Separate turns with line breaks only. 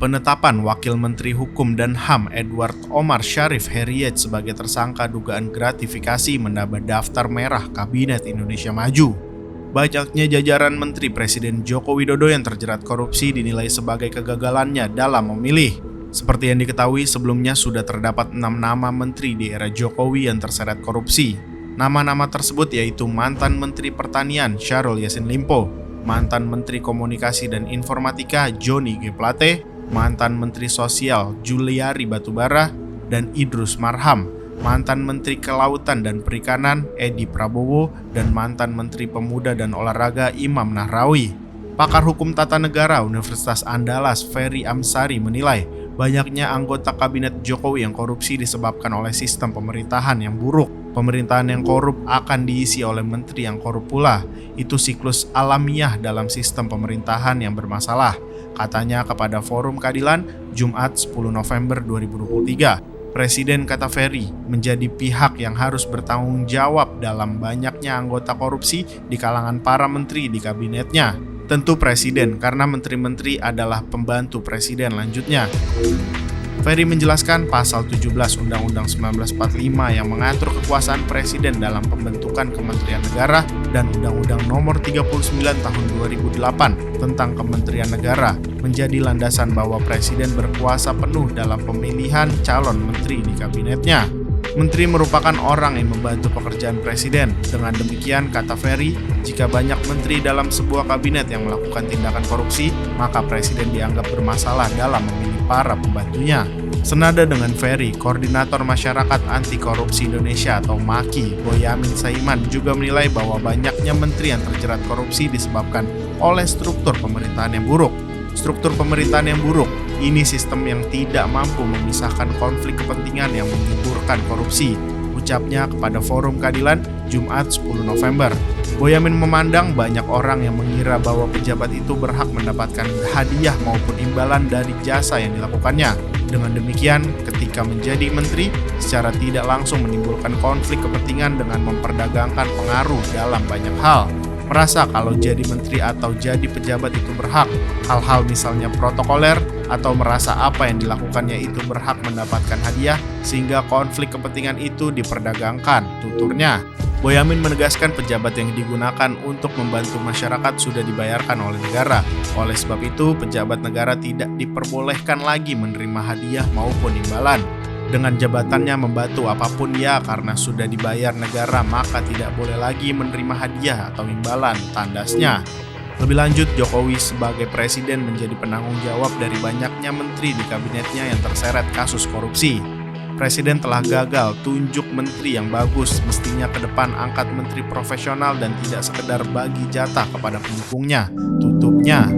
Penetapan Wakil Menteri Hukum dan HAM Edward Omar Syarif Heriet sebagai tersangka dugaan gratifikasi menambah daftar merah Kabinet Indonesia Maju. Banyaknya jajaran Menteri Presiden Joko Widodo yang terjerat korupsi dinilai sebagai kegagalannya dalam memilih. Seperti yang diketahui sebelumnya sudah terdapat 6 nama menteri di era Jokowi yang terseret korupsi. Nama-nama tersebut yaitu mantan Menteri Pertanian Syahrul Yassin Limpo, mantan Menteri Komunikasi dan Informatika Johnny G. Plate, mantan Menteri Sosial Juliari Batubara, dan Idrus Marham, mantan Menteri Kelautan dan Perikanan Edi Prabowo, dan mantan Menteri Pemuda dan Olahraga Imam Nahrawi. Pakar Hukum Tata Negara Universitas Andalas Ferry Amsari menilai banyaknya anggota kabinet Jokowi yang korupsi disebabkan oleh sistem pemerintahan yang buruk. Pemerintahan yang korup akan diisi oleh menteri yang korup pula. Itu siklus alamiah dalam sistem pemerintahan yang bermasalah, katanya kepada Forum Keadilan Jumat 10 November 2023. Presiden, kata Ferry, menjadi pihak yang harus bertanggung jawab dalam banyaknya anggota korupsi di kalangan para menteri di kabinetnya. Tentu presiden, karena menteri-menteri adalah pembantu presiden, lanjutnya. Ferry menjelaskan pasal 17 Undang-Undang 1945 yang mengatur kekuasaan presiden dalam pembentukan Kementerian Negara dan Undang-Undang Nomor 39 Tahun 2008 tentang Kementerian Negara menjadi landasan bahwa presiden berkuasa penuh dalam pemilihan calon menteri di kabinetnya. Menteri merupakan orang yang membantu pekerjaan presiden. Dengan demikian, kata Ferry, jika banyak menteri dalam sebuah kabinet yang melakukan tindakan korupsi, maka presiden dianggap bermasalah dalam memilih para pembantunya. Senada dengan Ferry, Koordinator Masyarakat Anti Korupsi Indonesia atau MAKI, Boyamin Saiman juga menilai bahwa banyaknya menteri yang terjerat korupsi disebabkan oleh struktur pemerintahan yang buruk. Struktur pemerintahan yang buruk, ini sistem yang tidak mampu memisahkan konflik kepentingan yang menyuburkan korupsi, ucapnya kepada Forum Keadilan Jumat 10 November. Boyamin memandang banyak orang yang mengira bahwa pejabat itu berhak mendapatkan hadiah maupun imbalan dari jasa yang dilakukannya. Dengan demikian, ketika menjadi menteri, secara tidak langsung menimbulkan konflik kepentingan dengan memperdagangkan pengaruh dalam banyak hal. Merasa kalau jadi menteri atau jadi pejabat itu berhak, hal-hal misalnya protokoler, atau merasa apa yang dilakukannya itu berhak mendapatkan hadiah sehingga konflik kepentingan itu diperdagangkan, tuturnya. Boyamin menegaskan pejabat yang digunakan untuk membantu masyarakat sudah dibayarkan oleh negara. Oleh sebab itu, pejabat negara tidak diperbolehkan lagi menerima hadiah maupun imbalan. Dengan jabatannya membantu apapun ya karena sudah dibayar negara maka tidak boleh lagi menerima hadiah atau imbalan, tandasnya. Lebih lanjut, Jokowi sebagai presiden menjadi penanggung jawab dari banyaknya menteri di kabinetnya yang terseret kasus korupsi. Presiden telah gagal tunjuk menteri yang bagus, mestinya ke depan angkat menteri profesional dan tidak sekedar bagi jatah kepada pendukungnya, tutupnya.